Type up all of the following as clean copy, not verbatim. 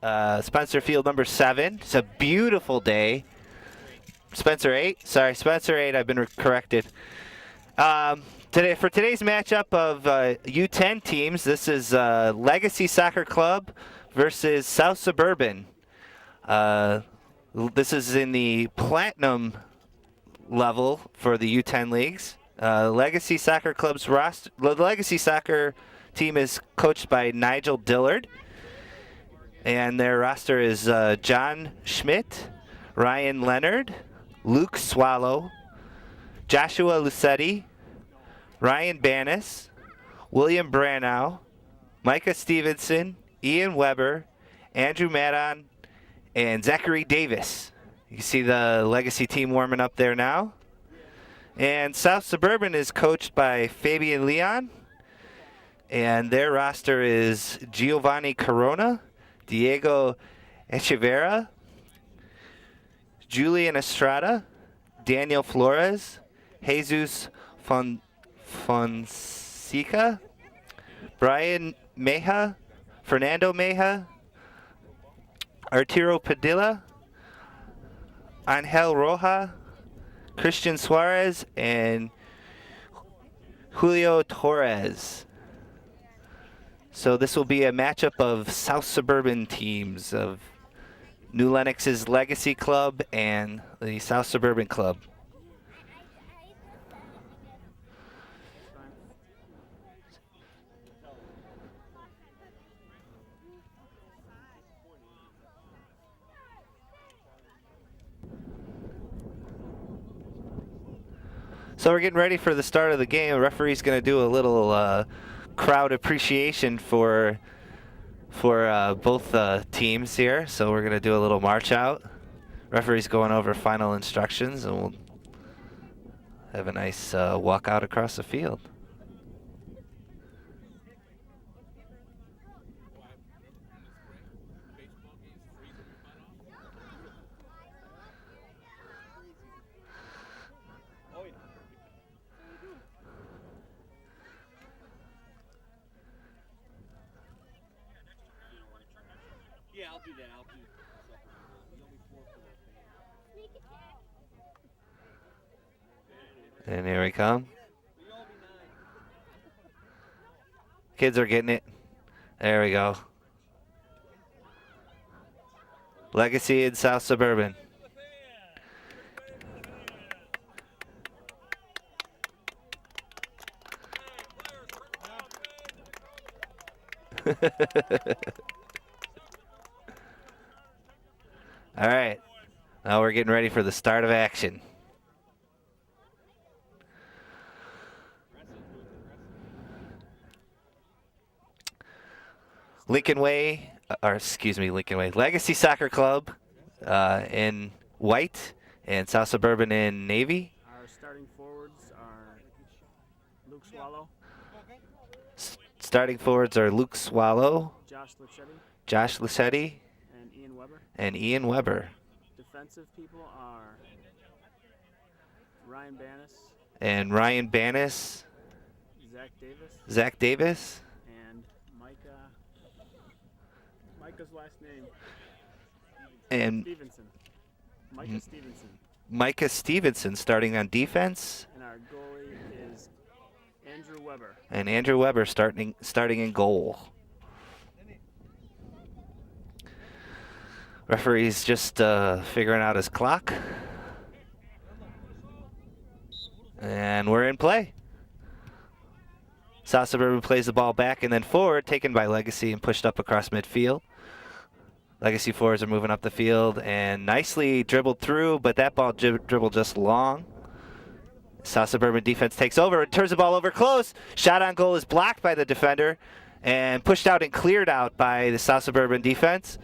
Spencer Field number 7. It's a beautiful day. Spencer 8. Sorry, Spencer 8. I've been corrected. For today's matchup of U10 teams, this is Legacy Soccer Club versus South Suburban. This is in the platinum level for the U10 leagues. Legacy Soccer Club's roster. The Legacy Soccer team is coached by Nigel Dillard, and their roster is John Schmidt, Ryan Leonard, Luke Swallow, Joshua Lucetti, Ryan Banis, William Branow, Micah Stevenson, Ian Weber, Andrew Madon, and Zachary Davis. You can see the Legacy team warming up there now. And South Suburban is coached by Fabian Leon, and their roster is Giovanni Corona, Diego Echeverra, Julian Estrada, Daniel Flores, Jesus Fonseca, Brian Meja, Fernando Meja, Arturo Padilla, Angel Roja, Christian Suarez, and Julio Torres. So this will be a matchup of South Suburban teams of New Lenox's Legacy Club and the South Suburban Club. So we're getting ready for the start of the game. The referee's going to do a little crowd appreciation for both teams here. So we're going to do a little march out. Referee's going over final instructions, and we'll have a nice walk out across the field. And here we come. Kids are getting it. There we go. Legacy and South Suburban. All right. Now we're getting ready for the start of action. Lincoln Way, Legacy Soccer Club in white and South Suburban in navy. Our starting forwards are Luke Swallow. Starting forwards are Luke Swallow, Josh Lucetti, and Ian Weber. Defensive people are Ryan Banis, Zach Davis, and Micah's last name. And Stevenson. Micah Stevenson starting on defense. And our goalie is Andrew Weber. And Andrew Weber starting in goal. Referee's just figuring out his clock. And we're in play. South Suburban plays the ball back and then forward, taken by Legacy and pushed up across midfield. Legacy forwards are moving up the field and nicely dribbled through, but that ball dribbled just long. South Suburban defense takes over and turns the ball over close. Shot on goal is blocked by the defender and pushed out and cleared out by the South Suburban defense.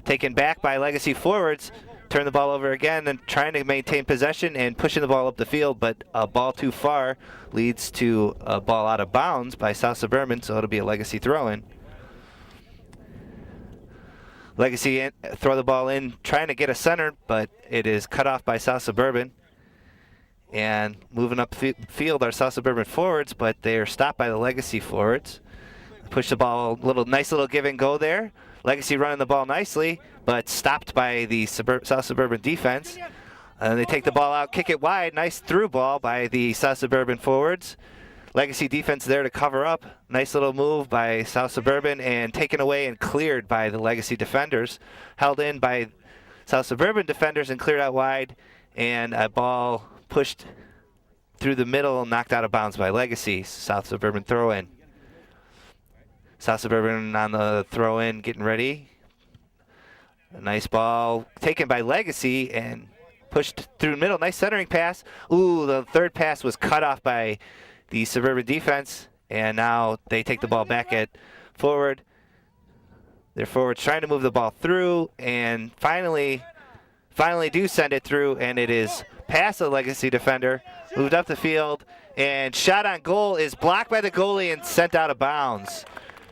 Taken back by Legacy forwards, turn the ball over again and trying to maintain possession and pushing the ball up the field, but a ball too far leads to a ball out of bounds by South Suburban, so it'll be a Legacy throw-in. Legacy throw the ball in, trying to get a center, but it is cut off by South Suburban. And moving up field are South Suburban forwards, but they are stopped by the Legacy forwards. Push the ball, nice little give and go there. Legacy running the ball nicely, but stopped by the South Suburban defense. And they take the ball out, kick it wide. Nice through ball by the South Suburban forwards. Legacy defense there to cover up. Nice little move by South Suburban and taken away and cleared by the Legacy defenders. Held in by South Suburban defenders and cleared out wide. And a ball pushed through the middle, knocked out of bounds by Legacy. South Suburban throw in. South Suburban on the throw in, getting ready. A nice ball taken by Legacy and pushed through the middle. Nice centering pass. Ooh, the third pass was cut off by the Suburban defense, and now they take the ball back at forward. Their forwards trying to move the ball through, and finally do send it through, and it is past the Legacy defender, moved up the field, and shot on goal is blocked by the goalie and sent out of bounds.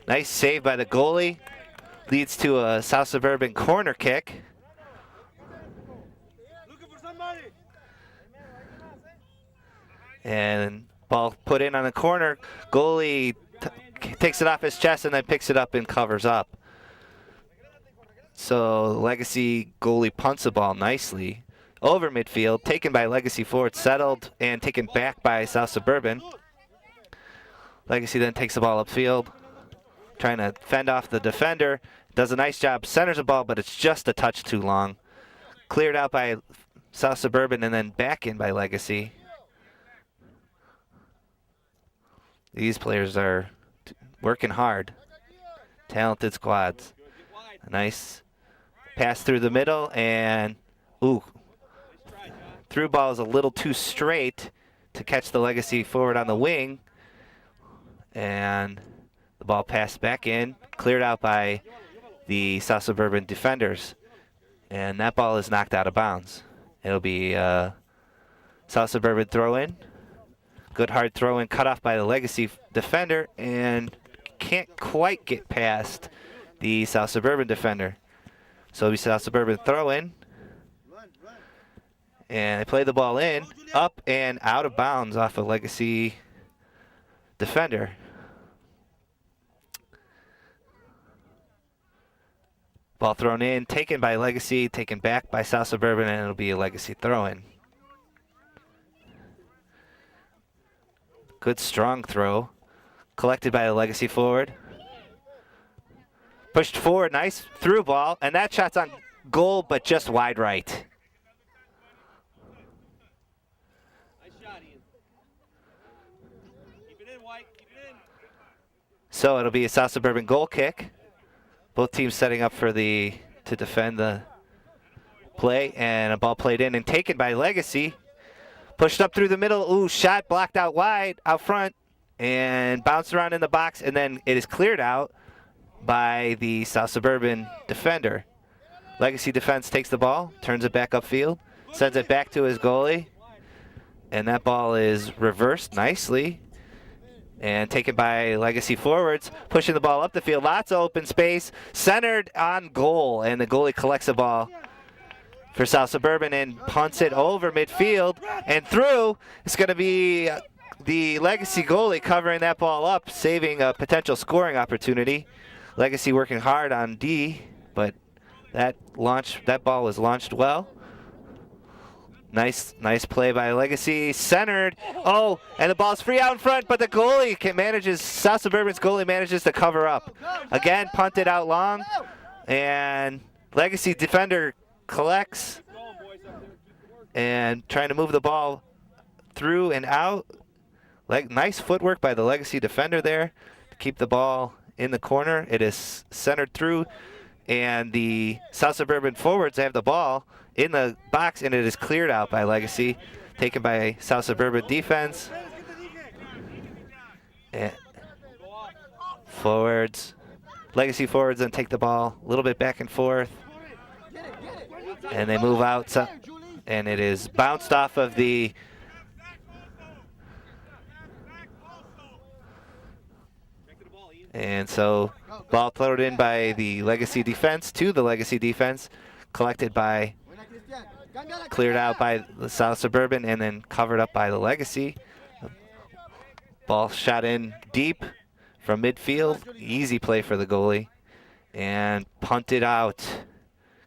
Nice save by the goalie. Leads to a South Suburban corner kick. And ball put in on the corner. Goalie takes it off his chest and then picks it up and covers up. So Legacy goalie punts the ball nicely over midfield, taken by Legacy forward, settled and taken back by South Suburban. Legacy then takes the ball upfield, trying to fend off the defender. Does a nice job, centers the ball, but it's just a touch too long. Cleared out by South Suburban and then back in by Legacy. These players are working hard. Talented squads. A nice pass through the middle, and ooh, through ball is a little too straight to catch the Legacy forward on the wing. And the ball passed back in, cleared out by the South Suburban defenders. And that ball is knocked out of bounds. It'll be South Suburban throw in. Good hard throw in, cut off by the Legacy defender, and can't quite get past the South Suburban defender. So it'll be South Suburban throw in. And they play the ball in, up and out of bounds off a Legacy defender. Ball thrown in, taken by Legacy, taken back by South Suburban, and it'll be a Legacy throw-in. Good strong throw. Collected by the Legacy forward. Pushed forward, nice through ball, and that shot's on goal, but just wide right. Nice shot, Ian. Keep it in, White. Keep it in. So it'll be a South Suburban goal kick. Both teams setting up for to defend the play, and a ball played in and taken by Legacy. Pushed up through the middle. Ooh, shot blocked out wide, out front, and bounced around in the box, and then it is cleared out by the South Suburban defender. Legacy defense takes the ball, turns it back upfield, sends it back to his goalie, and that ball is reversed nicely and taken by Legacy forwards, pushing the ball up the field. Lots of open space, centered on goal, and the goalie collects the ball for South Suburban and punts it over midfield and through. It's going to be the Legacy goalie covering that ball up, saving a potential scoring opportunity. Legacy working hard on D, but that ball was launched well. Nice play by Legacy, centered. Oh, and the ball's free out in front, but the goalie South Suburban's goalie manages to cover up. Again, punted out long, and Legacy defender collects and trying to move the ball through and out. Nice footwork by the Legacy defender there to keep the ball in the corner. It is centered through, and the South Suburban forwards have the ball in the box, and it is cleared out by Legacy, taken by South Suburban defense. And forwards, Legacy forwards then take the ball a little bit back and forth, and they move out, and it is bounced off of the and so ball thrown in by the Legacy defense to the Legacy defense, collected by, cleared out by the South Suburban, and then covered up by the Legacy. Ball shot in deep from midfield. Easy play for the goalie. and punted out.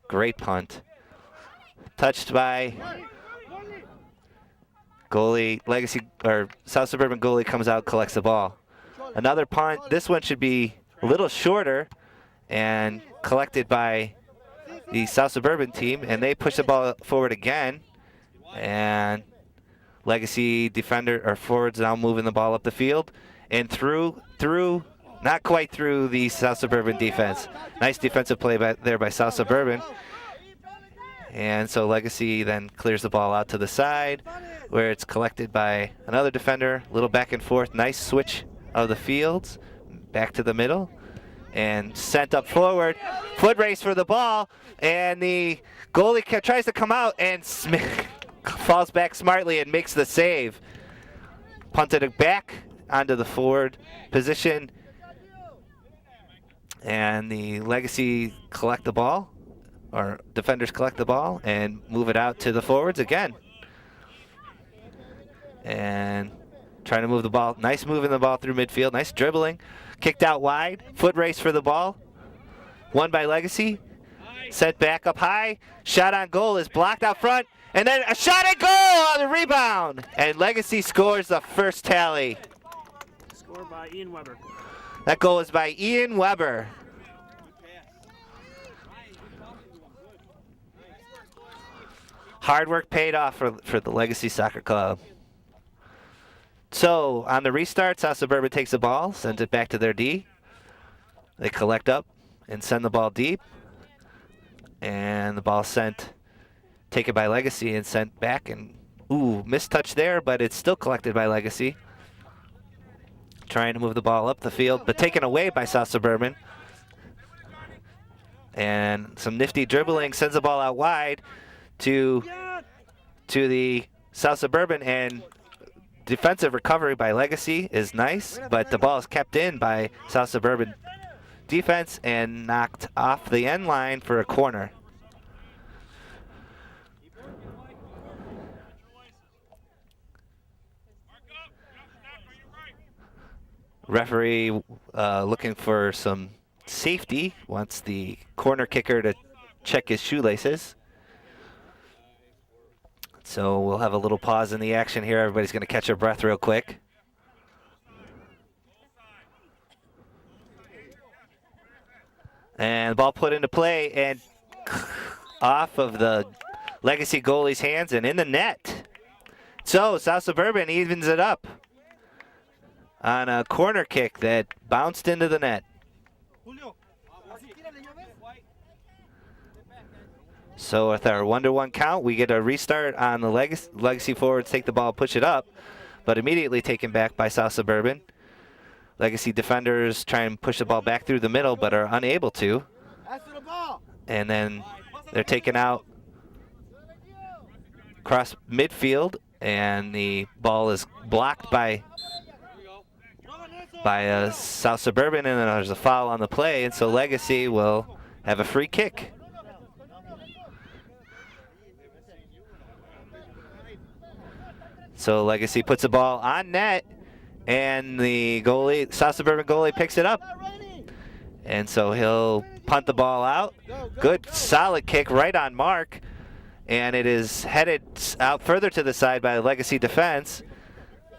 Great punt. Touched by goalie. Legacy or South Suburban goalie comes out, collects the ball. Another punt. This one should be a little shorter and collected by the South Suburban team, and they push the ball forward again. And Legacy defender or forwards now moving the ball up the field and through, not quite through the South Suburban defense. Nice defensive play there by South Suburban. And so Legacy then clears the ball out to the side where it's collected by another defender. A little back and forth. Nice switch of the fields. Back to the middle. And sent up forward. Foot race for the ball. And the goalie tries to come out and falls back smartly and makes the save. Punted it back onto the forward position. And the Legacy collect the ball, or defenders collect the ball and move it out to the forwards again. And trying to move the ball. Nice moving the ball through midfield. Nice dribbling. Kicked out wide. Foot race for the ball. Won by Legacy. Sent back up high. Shot on goal is blocked out front. And then a shot and goal on the rebound. And Legacy scores the first tally. Scored by Ian Weber. That goal is by Ian Weber. Hard work paid off for the Legacy Soccer Club. So on the restart, South Suburban takes the ball, sends it back to their D. They collect up and send the ball deep. And the ball taken by Legacy and sent back. And missed touch there, but it's still collected by Legacy. Trying to move the ball up the field, but taken away by South Suburban. And some nifty dribbling sends the ball out wide to the South Suburban, and defensive recovery by Legacy is nice, but the ball is kept in by South Suburban defense and knocked off the end line for a corner. Referee looking for some safety, wants the corner kicker to check his shoelaces. So we'll have a little pause in the action here. Everybody's going to catch their breath real quick. And the ball put into play and off of the Legacy goalie's hands and in the net. So South Suburban evens it up on a corner kick that bounced into the net. So with our 1-1 count, we get a restart on the Legacy forwards, take the ball, push it up, but immediately taken back by South Suburban. Legacy defenders try and push the ball back through the middle, but are unable to. And then they're taken out across midfield, and the ball is blocked by South Suburban, and then there's a foul on the play, and so Legacy will have a free kick. So Legacy puts the ball on net, and the goalie, South Suburban goalie, picks it up. And so he'll punt the ball out. Good, solid kick right on mark. And it is headed out further to the side by the Legacy defense.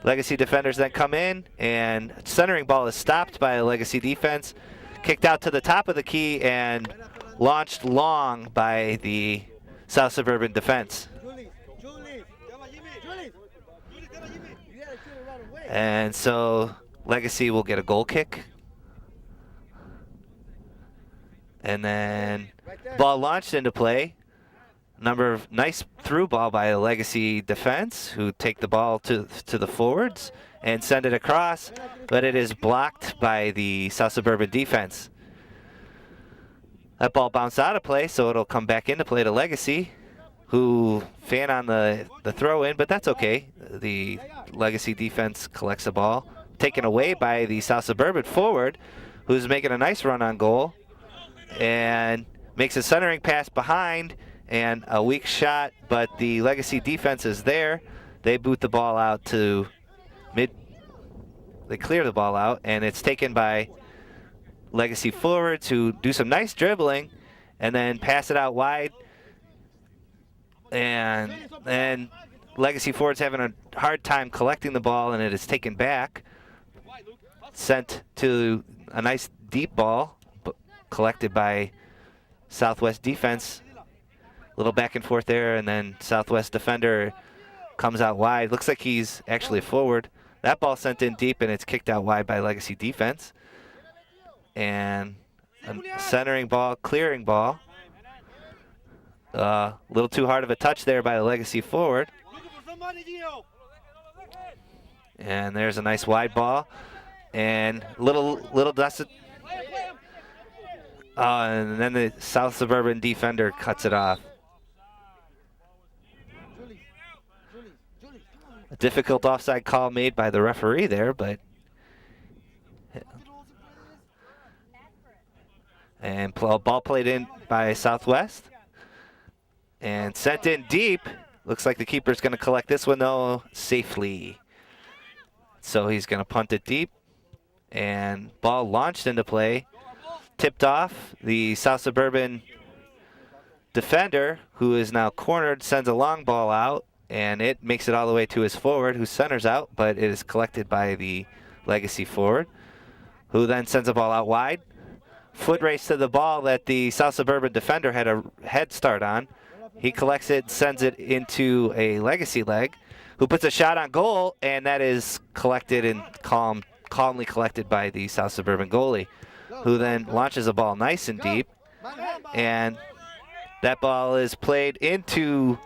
Legacy defenders then come in, and centering ball is stopped by the Legacy defense. Kicked out to the top of the key and launched long by the South Suburban defense. And so Legacy will get a goal kick. And then ball launched into play. Nice through ball by the Legacy defense, who take the ball to the forwards and send it across, but it is blocked by the South Suburban defense. That ball bounced out of play, so it'll come back into play to Legacy, who fan on the throw in, but that's okay. The Legacy defense collects the ball, taken away by the South Suburban forward, who's making a nice run on goal, and makes a centering pass behind, and a weak shot, but the Legacy defense is there. They boot the ball out to mid. They clear the ball out, and it's taken by Legacy forwards who do some nice dribbling and then pass it out wide. And then Legacy forwards having a hard time collecting the ball, and it is taken back. Sent to a nice deep ball collected by Southwest defense. A little back and forth there, and then Southwest defender comes out wide. Looks like he's actually forward. That ball sent in deep, and it's kicked out wide by Legacy defense. And a centering ball, clearing ball. A little too hard of a touch there by the Legacy forward. And there's a nice wide ball. And little dusted. And then the South Suburban defender cuts it off. A difficult offside call made by the referee there, but. And ball played in by Southwest. And sent in deep. Looks like the keeper's going to collect this one, though, safely. So he's going to punt it deep. And ball launched into play. Tipped off. The South Suburban defender, who is now cornered, sends a long ball out. And it makes it all the way to his forward, who centers out. But it is collected by the Legacy forward, who then sends the ball out wide. Foot race to the ball that the South Suburban defender had a head start on. He collects it, sends it into a Legacy leg, who puts a shot on goal, and that is collected and calmly collected by the South Suburban goalie, who then launches a ball nice and deep, and that ball is played into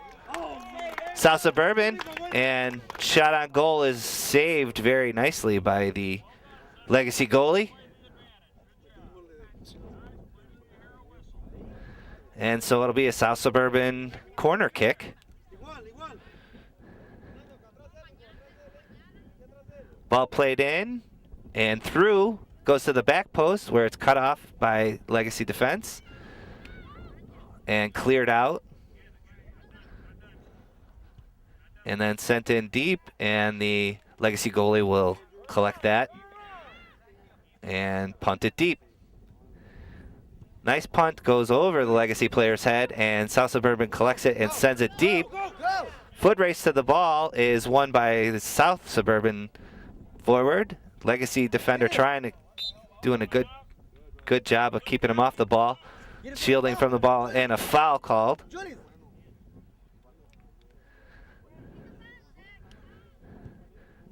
South Suburban, and shot on goal is saved very nicely by the Legacy goalie. And so it'll be a South Suburban corner kick. Ball played in and through, goes to the back post where it's cut off by Legacy defense and cleared out. And then sent in deep, and the Legacy goalie will collect that and punt it deep. Nice punt, goes over the Legacy player's head, and South Suburban collects it and sends it deep. Foot race to the ball is won by the South Suburban forward. Legacy defender doing a good job of keeping him off the ball, shielding from the ball, and a foul called.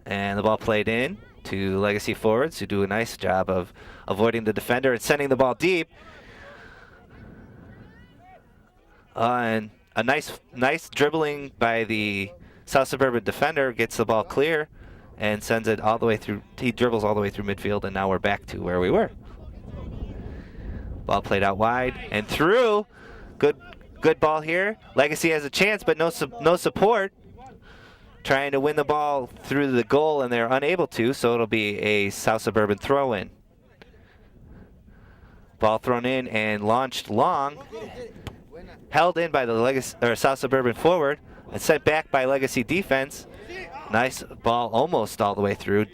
And the ball played in to Legacy forwards, who do a nice job of avoiding the defender and sending the ball deep. And a nice dribbling by the South Suburban defender, gets the ball clear and sends it all the way through. He dribbles all the way through midfield, and now we're back to where we were. Ball played out wide and through. Good ball here. Legacy has a chance, but no support. Trying to win the ball through the goal, and they're unable to, so it'll be a South Suburban throw-in. Ball thrown in and launched long. Held in by the South Suburban forward and sent back by Legacy defense. Nice ball almost all the way through.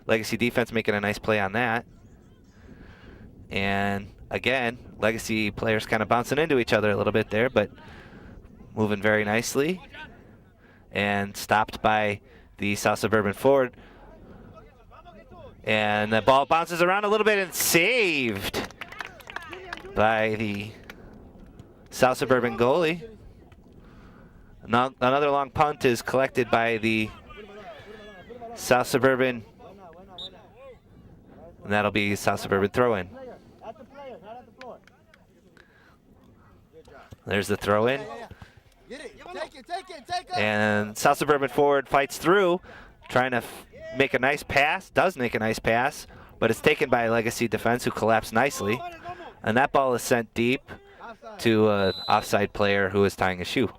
Legacy defense making a nice play on that. And again, Legacy players kind of bouncing into each other a little bit there, but moving very nicely. And stopped by the South Suburban forward. And the ball bounces around a little bit and saved by the South Suburban goalie. Another long punt is collected by the South Suburban, and that'll be South Suburban throw-in. There's the throw-in. And South Suburban forward fights through, trying to make a nice pass, does make a nice pass, but it's taken by Legacy defense, who collapsed nicely. And that ball is sent deep to an offside player who is tying a shoe.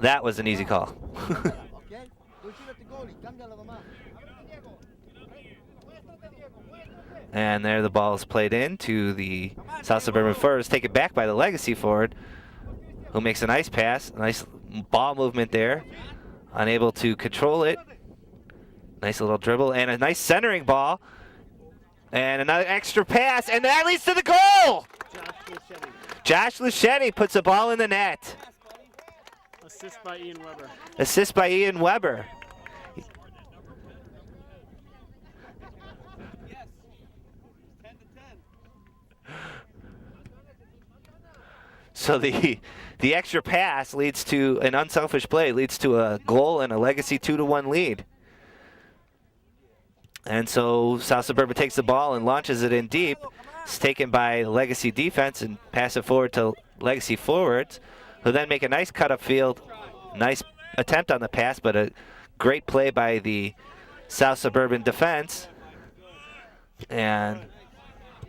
That was an easy call. And there the ball is played in to the South Suburban forward. It's taken back by the Legacy forward, who makes a nice pass, nice ball movement there. Unable to control it. Nice little dribble and a nice centering ball. And another extra pass, and that leads to the goal! Josh Luchetti puts the ball in the net. Assist by Ian Weber. Assist by Ian Weber. Yes. 10 to 10. So the extra pass leads to an unselfish play, leads to a goal and a Legacy 2-1 lead. And so South Suburban takes the ball and launches it in deep. It's taken by Legacy defense and pass it forward to Legacy forwards, who then make a nice cut upfield. Nice attempt on the pass, but a great play by the South Suburban defense. And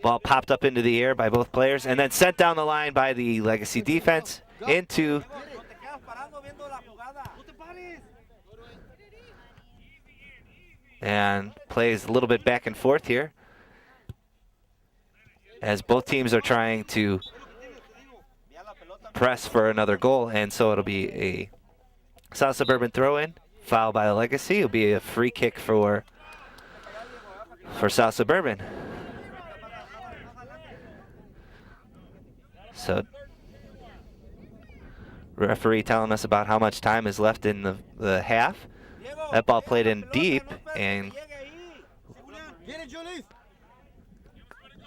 ball popped up into the air by both players and then sent down the line by the Legacy defense into and plays a little bit back and forth here as both teams are trying to press for another goal, and so it'll be a South Suburban throw-in, foul by the Legacy. It'll be a free kick for South Suburban. So referee telling us about how much time is left in the half. That ball played in deep and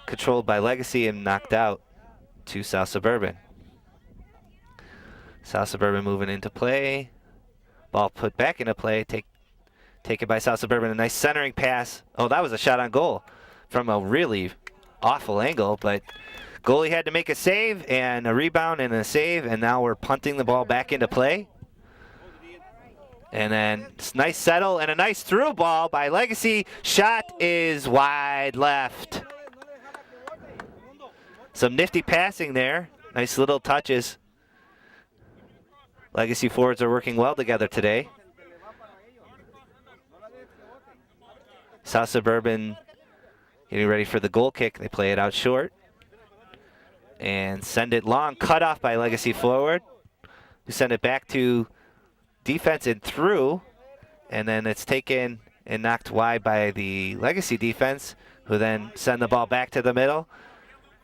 controlled by Legacy and knocked out to South Suburban. South Suburban moving into play. Ball put back into play. Taken by South Suburban. A nice centering pass. Oh, that was a shot on goal from a really awful angle, but goalie had to make a save and a rebound and a save, and now we're punting the ball back into play. And then nice settle and a nice through ball by Legacy. Shot is wide left. Some nifty passing there. Nice little touches. Legacy forwards are working well together today. South Suburban getting ready for the goal kick. They play it out short. And send it long. Cut off by Legacy forward. Who send it back to defense and through, and then it's taken and knocked wide by the Legacy defense, who then send the ball back to the middle.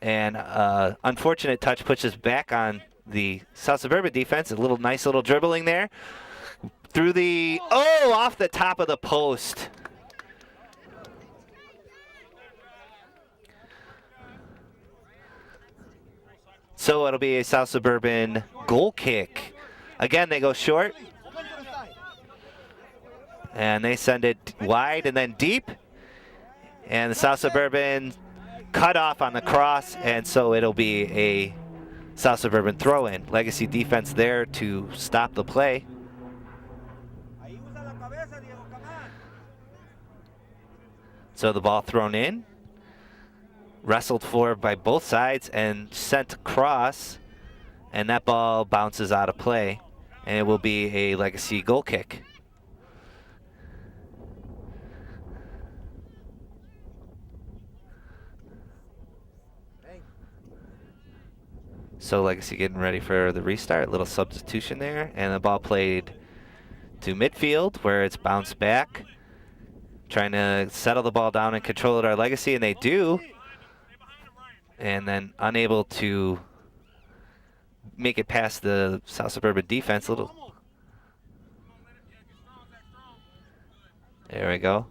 And unfortunate touch pushes back on the South Suburban defense. A nice little dribbling there. Through the, off the top of the post. So it'll be a South Suburban goal kick. Again, they go short. And they send it wide and then deep. And the South Suburban cut off on the cross, and so it'll be a South Suburban throw-in. Legacy defense there to stop the play. So the ball thrown in, wrestled for by both sides and sent across, and that ball bounces out of play, and it will be a Legacy goal kick. So Legacy getting ready for the restart. Little substitution there. And the ball played to midfield where it's bounced back. Trying to settle the ball down and control it, our Legacy, and they do. And then unable to make it past the South Suburban defense. There we go.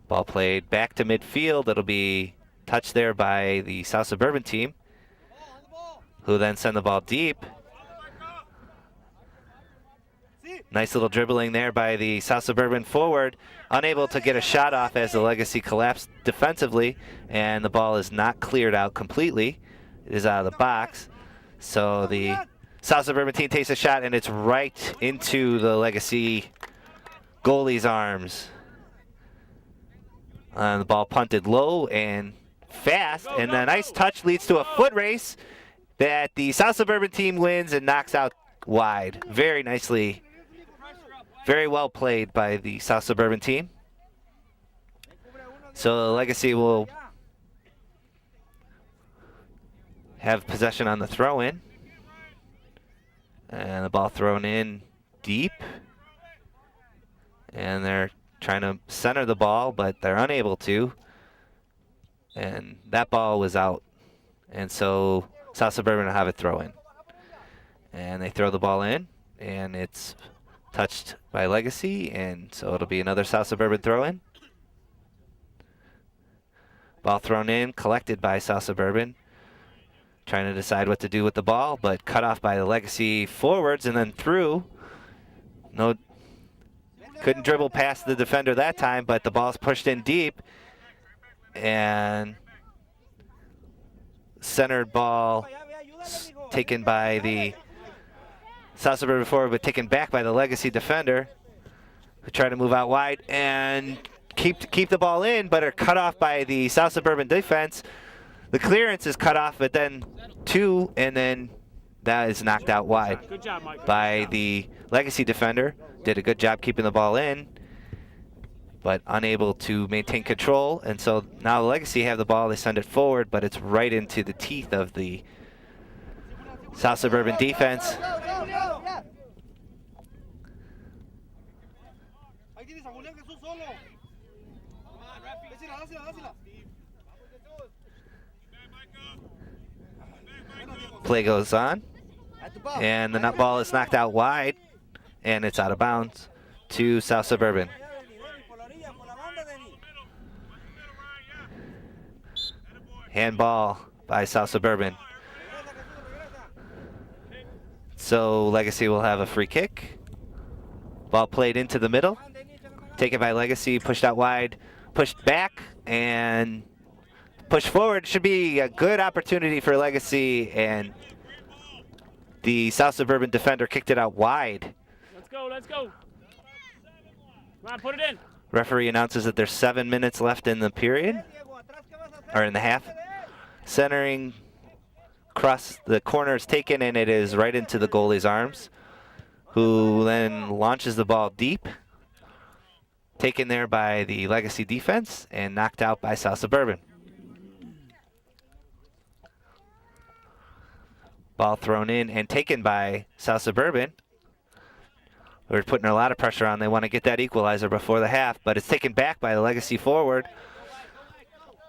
Ball played back to midfield. It'll be touched there by the South Suburban team, who then send the ball deep. Nice little dribbling there by the South Suburban forward. Unable to get a shot off as the Legacy collapsed defensively, and the ball is not cleared out completely. It is out of the box. So the South Suburban team takes a shot, and it's right into the Legacy goalie's arms. The ball punted low and fast, and a nice touch leads to a foot race that the South Suburban team wins and knocks out wide. Very nicely, very well played by the South Suburban team. So Legacy will have possession on the throw-in. And the ball thrown in deep. And they're trying to center the ball, but they're unable to. And that ball was out. And so South Suburban will have it throw in. And they throw the ball in, and it's touched by Legacy, and so it'll be another South Suburban throw in. Ball thrown in, collected by South Suburban. Trying to decide what to do with the ball, but cut off by the Legacy forwards and then through. No, couldn't dribble past the defender that time, but the ball's pushed in deep. And centered ball taken by the South Suburban forward, but taken back by the Legacy defender, who tried to move out wide and keep the ball in, but are cut off by the South Suburban defense. The clearance is cut off, but then two, and then that is knocked out wide. Good job, Mike. By the Legacy defender. Did a good job keeping the ball in, but unable to maintain control. And so now the Legacy have the ball. They send it forward, but it's right into the teeth of the South Suburban defense. Play goes on, and the nut ball is knocked out wide, and it's out of bounds to South Suburban. Handball by South Suburban. So Legacy will have a free kick. Ball played into the middle, taken by Legacy, pushed out wide, pushed back, and push forward. Should be a good opportunity for Legacy, and the South Suburban defender kicked it out wide. Let's go, let's go. Come on, put it in. Referee announces that there's 7 minutes left in the period, or in the half. Centering across the corner is taken, and it is right into the goalie's arms, who then launches the ball deep. Taken there by the Legacy defense and knocked out by South Suburban. Ball thrown in and taken by South Suburban. We're putting a lot of pressure on. They want to get that equalizer before the half, but it's taken back by the Legacy forward,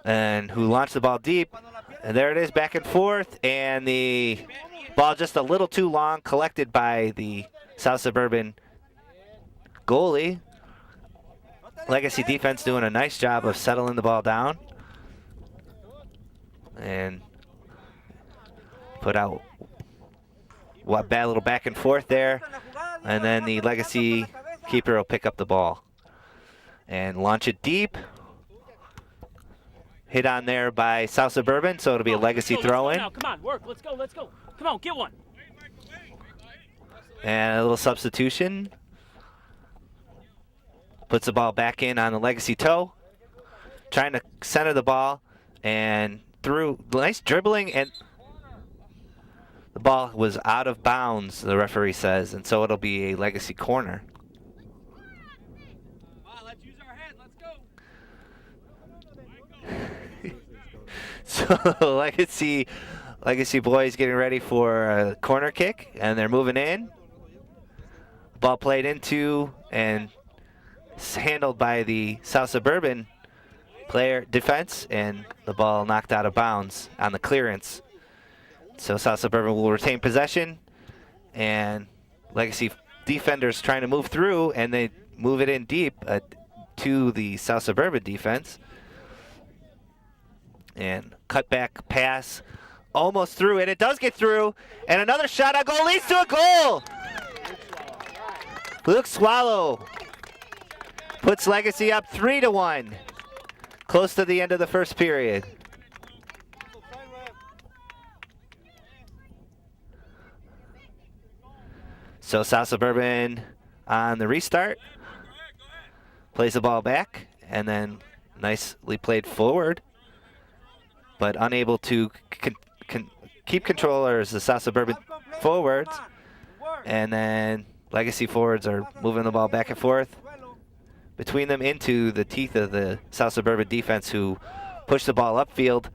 and who launched the ball deep. And there it is, back and forth, and the ball just a little too long, collected by the South Suburban goalie. Legacy defense doing a nice job of settling the ball down and put out what bad little back and forth there, and then the Legacy keeper will pick up the ball and launch it deep. Hit on there by South Suburban, so it'll be a Legacy throw-in. Come on, work. Let's go, let's go. Come on, get one. And a little substitution. Puts the ball back in on the Legacy toe. Trying to center the ball, and through. Nice dribbling, and the ball was out of bounds, the referee says, and so it'll be a Legacy corner. Let's use our head. Let's go. So Legacy boys getting ready for a corner kick, and they're moving in. Ball played into and handled by the South Suburban player defense, and the ball knocked out of bounds on the clearance. So South Suburban will retain possession, and Legacy defenders trying to move through, and they move it in deep to the South Suburban defense. And cut back pass, almost through, and it does get through, and another shot on goal leads to a goal. Luke Swallow puts Legacy up 3-1, close to the end of the first period. So South Suburban on the restart, plays the ball back, and then nicely played forward, but unable to keep control as the South Suburban forwards, and then Legacy forwards are moving the ball back and forth between them into the teeth of the South Suburban defense, who push the ball upfield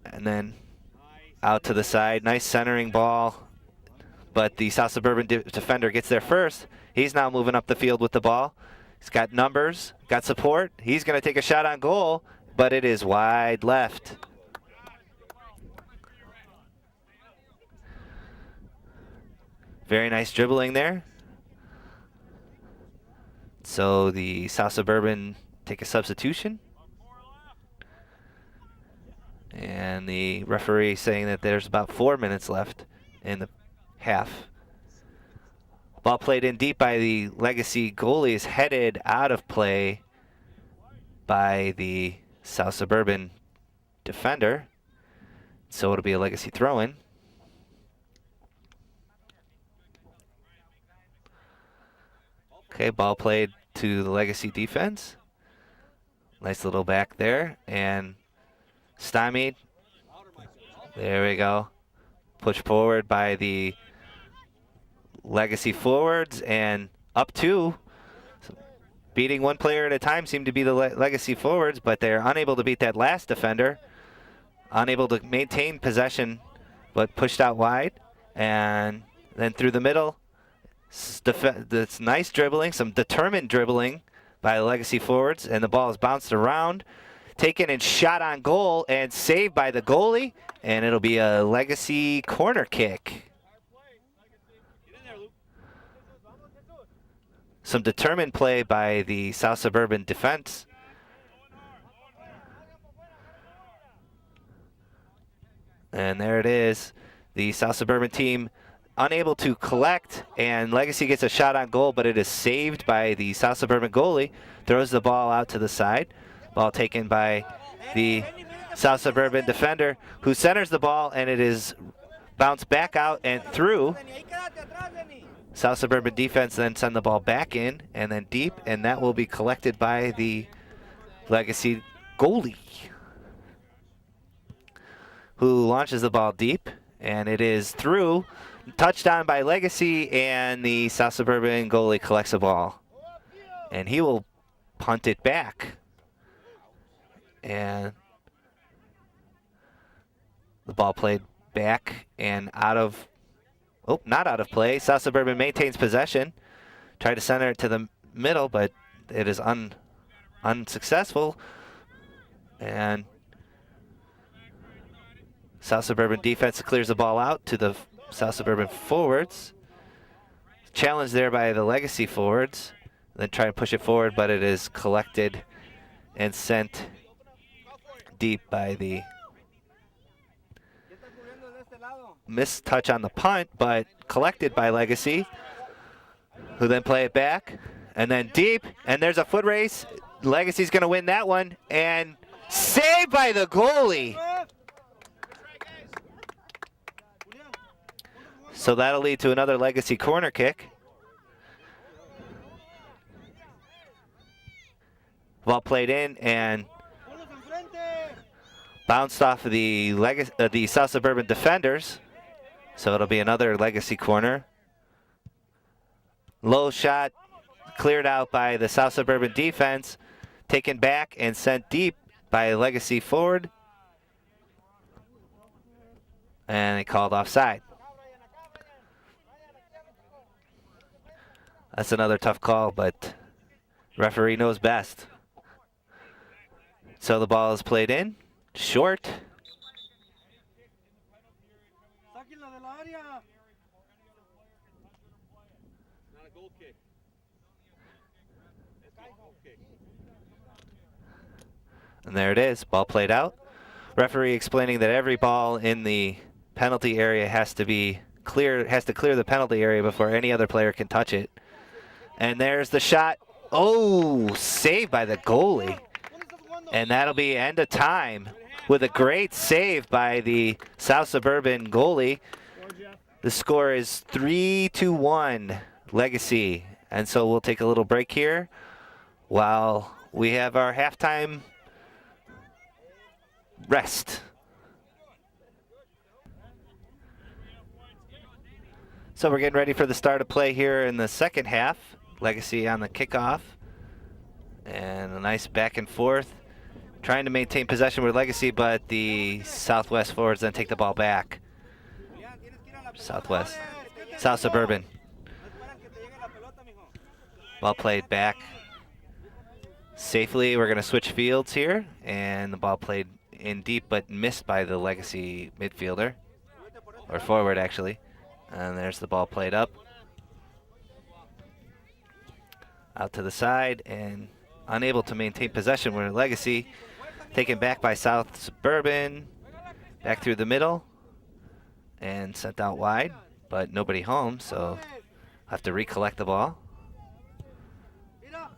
and then out to the side. Nice centering ball, but the South Suburban defender gets there first. He's now moving up the field with the ball, He's got numbers, got support. He's going to take a shot on goal, but it is wide left. Very nice dribbling there. So the South Suburban take a substitution. And the referee saying that there's about 4 minutes left in the half. Ball played in deep by the Legacy goalie is headed out of play by the South Suburban defender. So it'll be a Legacy throw-in. Okay, ball played to the Legacy defense. Nice little back there, and stymied. There we go. Pushed forward by the Legacy forwards, and up two. So beating one player at a time seemed to be the Legacy forwards, but they're unable to beat that last defender. Unable to maintain possession, but pushed out wide. And then through the middle. That's nice dribbling, some determined dribbling by the Legacy forwards, and the ball is bounced around, taken and shot on goal, and saved by the goalie, and it'll be a Legacy corner kick. Some determined play by the South Suburban defense. And there it is, the South Suburban team unable to collect, and Legacy gets a shot on goal, but it is saved by the South Suburban goalie. Throws the ball out to the side. Ball taken by the South Suburban defender, who centers the ball, and it is bounced back out and through. South Suburban defense then send the ball back in and then deep, and that will be collected by the Legacy goalie, who launches the ball deep, and it is through. Touchdown by Legacy, and the South Suburban goalie collects the ball. And he will punt it back. And the ball played back and out of, not out of play. South Suburban maintains possession. Tried to center it to the middle, but it is unsuccessful. And South Suburban defense clears the ball out to the South Suburban forwards. Challenged there by the Legacy forwards. Then try to push it forward, but it is collected and sent deep by the missed touch on the punt, but collected by Legacy, who then play it back. And then deep, and there's a foot race. Legacy's going to win that one, and saved by the goalie. So that'll lead to another Legacy corner kick. Ball played in and bounced off of the South Suburban defenders. So it'll be another Legacy corner. Low shot cleared out by the South Suburban defense, taken back and sent deep by a Legacy forward. And they called offside. That's another tough call, but referee knows best. So the ball is played in, short. And there it is, ball played out. Referee explaining that every ball in the penalty area has to clear the penalty area before any other player can touch it. And there's the shot. Oh, saved by the goalie. And that'll be end of time with a great save by the South Suburban goalie. The score is 3-1 Legacy. And so we'll take a little break here while we have our halftime rest. So we're getting ready for the start of play here in the second half. Legacy on the kickoff. And a nice back and forth. Trying to maintain possession with Legacy, but the Southwest forwards then take the ball back. South Suburban. Ball played back safely. We're going to switch fields here, and the ball played in deep but missed by the Legacy midfielder, or forward actually. And there's the ball played up. Out to the side and unable to maintain possession. We're Legacy, taken back by South Suburban, back through the middle, and sent out wide, but nobody home, so have to recollect the ball.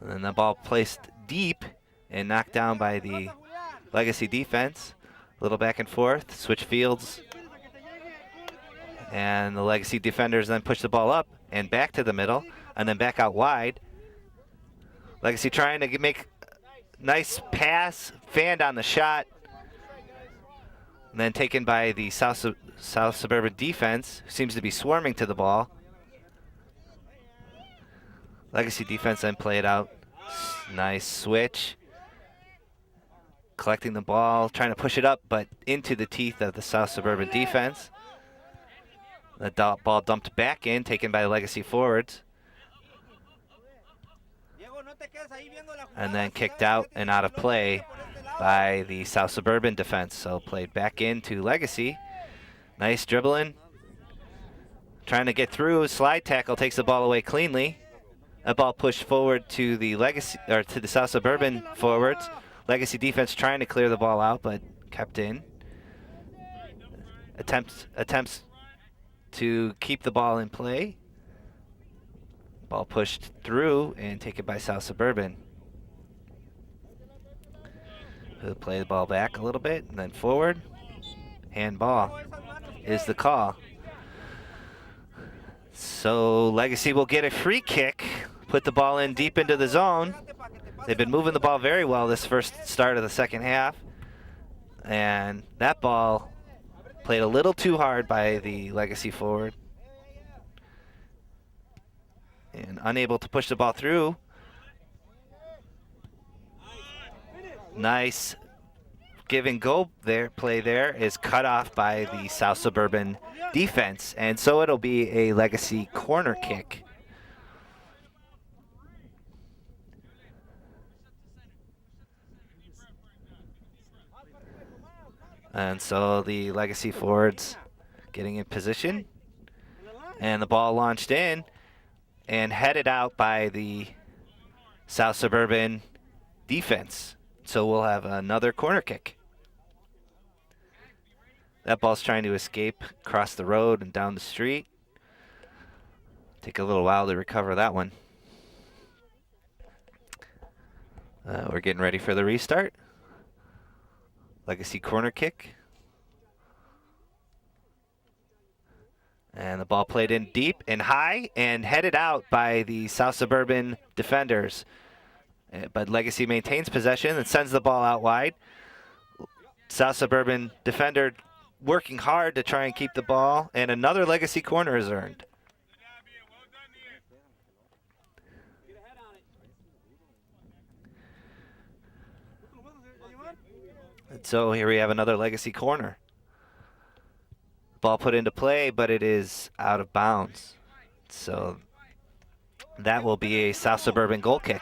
And then the ball placed deep and knocked down by the Legacy defense. A little back and forth, switch fields. And the Legacy defenders then push the ball up and back to the middle and then back out wide. Legacy trying to make a nice pass, fanned on the shot. And then taken by the South Suburban defense, who seems to be swarming to the ball. Legacy defense then play it out. Nice switch. Collecting the ball, trying to push it up, but into the teeth of the South Suburban defense. The ball dumped back in, taken by the Legacy forwards. And then kicked out and out of play by the South Suburban defense. So played back into Legacy. Nice dribbling. Trying to get through, slide tackle, takes the ball away cleanly. That ball pushed forward to the Legacy, or to the South Suburban forwards. Legacy defense trying to clear the ball out, but kept in. Attempts to keep the ball in play. Ball pushed through and taken by South Suburban. Who play the ball back a little bit and then forward. Handball is the call. So Legacy will get a free kick, put the ball in deep into the zone. They've been moving the ball very well this first start of the second half. And that ball played a little too hard by the Legacy forward. And unable to push the ball through. Nice give and go there, play there is cut off by the South Suburban defense. And so it'll be a Legacy corner kick. And so the Legacy forwards getting in position. And the ball launched in and headed out by the South Suburban defense. So we'll have another corner kick. That ball's trying to escape across the road and down the street. Take a little while to recover that one. We're getting ready for the restart. Legacy corner kick. And the ball played in deep and high and headed out by the South Suburban defenders. But Legacy maintains possession and sends the ball out wide. South Suburban defender working hard to try and keep the ball, and another Legacy corner is earned. And so here we have another Legacy corner. Ball put into play, but it is out of bounds. So that will be a South Suburban goal kick.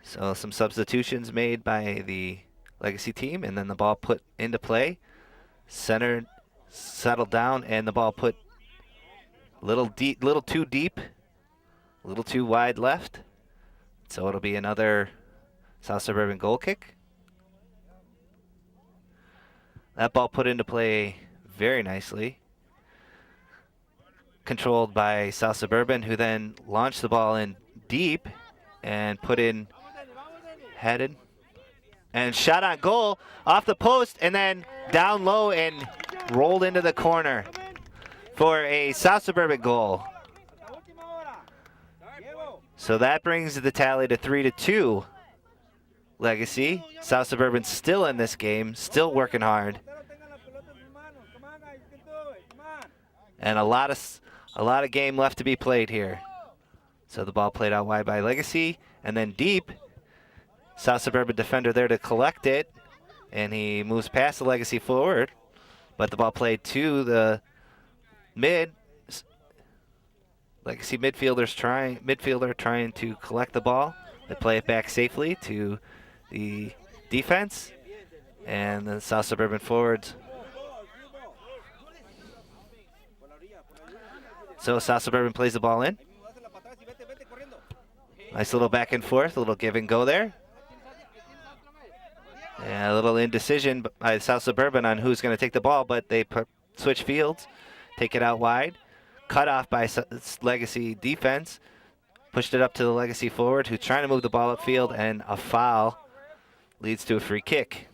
So some substitutions made by the Legacy team, and then the ball put into play. Centered, settled down, and the ball put a little too deep, a little too wide left. So it'll be another South Suburban goal kick. That ball put into play very nicely. Controlled by South Suburban, who then launched the ball in deep and put in headed and shot on goal off the post and then down low and rolled into the corner for a South Suburban goal. So that brings the tally to 3-2. Legacy. South Suburban still in this game, still working hard. And a lot of game left to be played here. So the ball played out wide by Legacy and then deep. South Suburban defender there to collect it, and he moves past the Legacy forward, but the ball played to the mid. Legacy midfielder trying to collect the ball. They play it back safely to the defense and the South Suburban forwards. So South Suburban plays the ball in. Nice little back and forth, a little give and go there. And a little indecision by South Suburban on who's going to take the ball, but they switch fields, take it out wide. Cut off by Legacy defense. Pushed it up to the Legacy forward who's trying to move the ball upfield, and a foul leads to a free kick.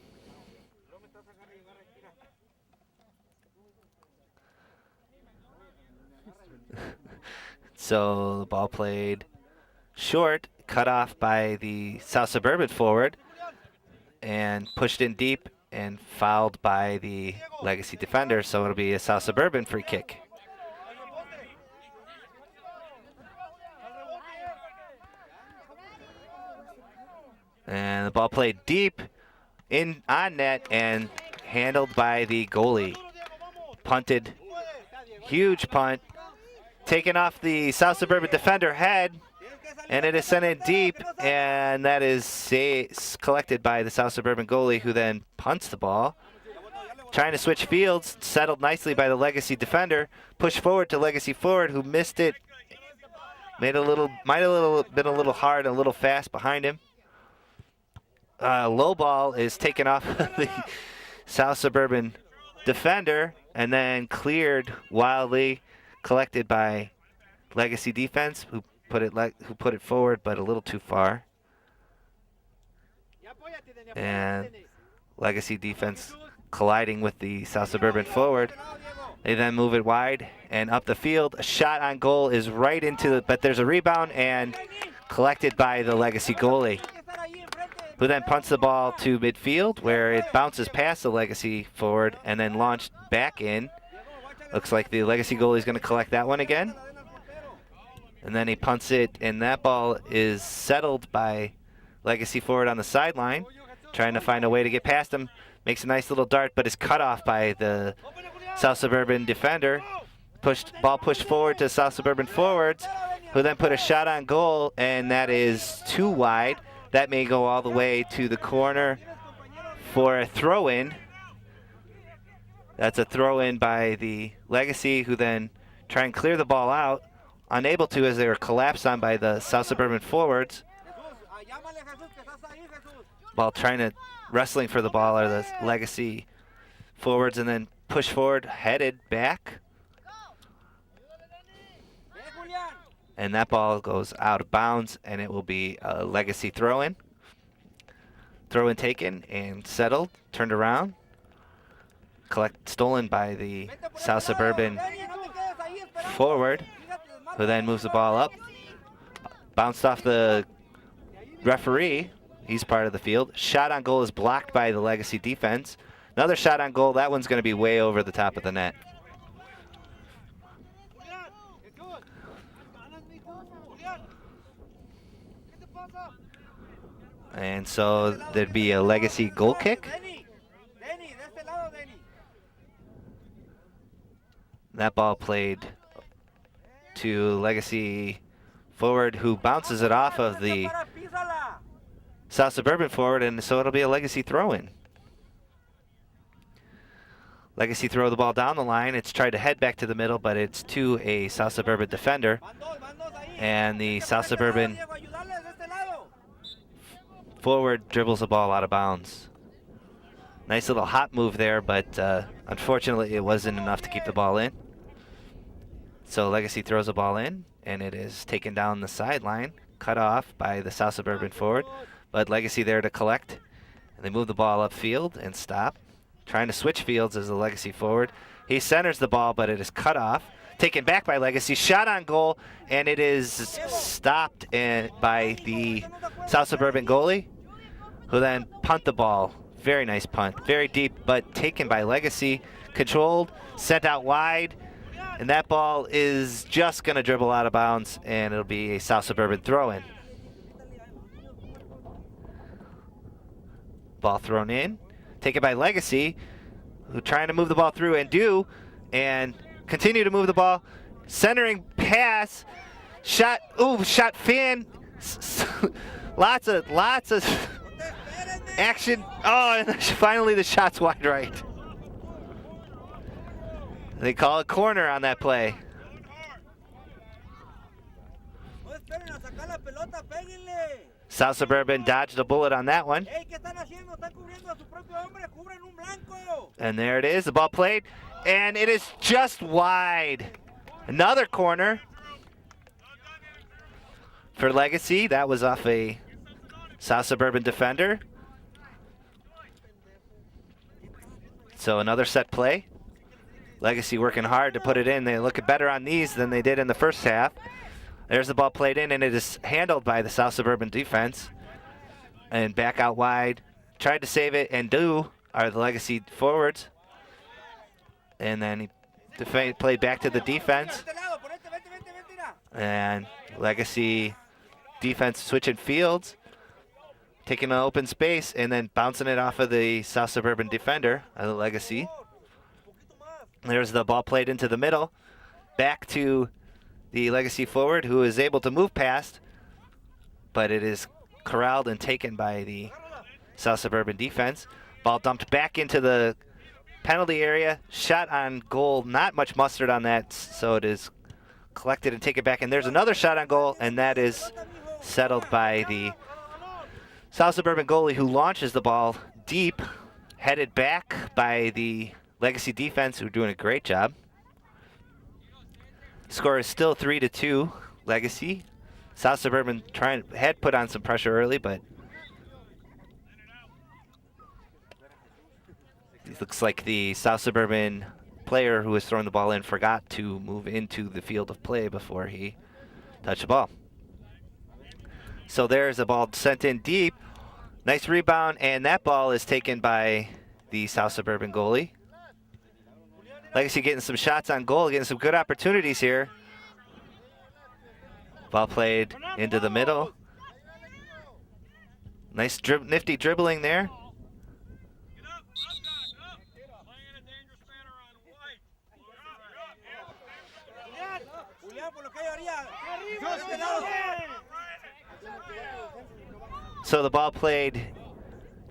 So the ball played short, cut off by the South Suburban forward, and pushed in deep and fouled by the Legacy defender, so it'll be a South Suburban free kick. And the ball played deep in on net and handled by the goalie. Punted, huge punt, taken off the South Suburban defender head, and it is sent in deep, and that is collected by the South Suburban goalie, who then punts the ball. Trying to switch fields, settled nicely by the Legacy defender. Push forward to Legacy forward, who missed it. Might have been a little hard, a little fast behind him. Low ball is taken off the South Suburban defender and then cleared wildly, collected by Legacy defense, who put it forward, but a little too far. And Legacy defense colliding with the South Suburban forward. They then move it wide and up the field. A shot on goal is right into the, but there's a rebound and collected by the Legacy goalie, who then punts the ball to midfield, where it bounces past the Legacy forward and then launched back in. Looks like the Legacy goalie is going to collect that one again. And then he punts it, and that ball is settled by Legacy forward on the sideline, trying to find a way to get past him. Makes a nice little dart, but is cut off by the South Suburban defender. Ball pushed forward to South Suburban forwards, who then put a shot on goal, and that is too wide. That may go all the way to the corner for a throw-in. That's a throw-in by the Legacy, who then try and clear the ball out. Unable to, as they were collapsed on by the South Suburban forwards. While wrestling for the ball are the Legacy forwards, and then push forward, headed back. And that ball goes out of bounds, and it will be a Legacy throw-in. Throw-in taken and settled, turned around. Stolen by the South Suburban forward, who then moves the ball up. Bounced off the referee. He's part of the field. Shot on goal is blocked by the Legacy defense. Another shot on goal. That one's going to be way over the top of the net. And so there'd be a Legacy goal kick. That ball played to Legacy forward, who bounces it off of the South Suburban forward, and so it'll be a Legacy throw-in. Legacy throw the ball down the line. It's tried to head back to the middle, but it's to a South Suburban defender. And the South Suburban forward dribbles the ball out of bounds. Nice little hop move there, but unfortunately it wasn't enough to keep the ball in. So Legacy throws the ball in, and it is taken down the sideline, cut off by the South Suburban forward, but Legacy there to collect. And they move the ball upfield and stop. Trying to switch fields as the Legacy forward. He centers the ball, but it is cut off. Taken back by Legacy, shot on goal, and it is stopped by the South Suburban goalie, who then punt the ball. Very nice punt, very deep, but taken by Legacy. Controlled, sent out wide, and that ball is just going to dribble out of bounds, and it'll be a South Suburban throw-in. Ball thrown in, taken by Legacy, who trying to move the ball through and continue to move the ball. Centering pass. Shot. Ooh, shot fan. Lots of action. Oh, and finally the shot's wide right. They call a corner on that play. South Suburban dodged a bullet on that one. And there it is, the ball played, and it is just wide. Another corner for Legacy. That was off a South Suburban defender. So another set play. Legacy working hard to put it in. They look better on these than they did in the first half. There's the ball played in, and it is handled by the South Suburban defense. And back out wide. Tried to save it, and are the Legacy forwards. And then he played back to the defense. And Legacy defense switching fields. Taking an open space, and then bouncing it off of the South Suburban defender of the Legacy. There's the ball played into the middle. Back to the Legacy forward, who is able to move past, but it is corralled and taken by the South Suburban defense. Ball dumped back into the penalty area. Shot on goal, not much mustard on that, so it is collected and taken back. And there's another shot on goal, and that is settled by the South Suburban goalie, who launches the ball deep, headed back by the Legacy defense, who are doing a great job. Score is still 3-2, Legacy. South Suburban had put on some pressure early, but it looks like the South Suburban player who was throwing the ball in forgot to move into the field of play before he touched the ball. So there's a ball sent in deep. Nice rebound, and that ball is taken by the South Suburban goalie. Legacy getting some shots on goal, getting some good opportunities here. Ball played into the middle. Nice nifty dribbling there. So the ball played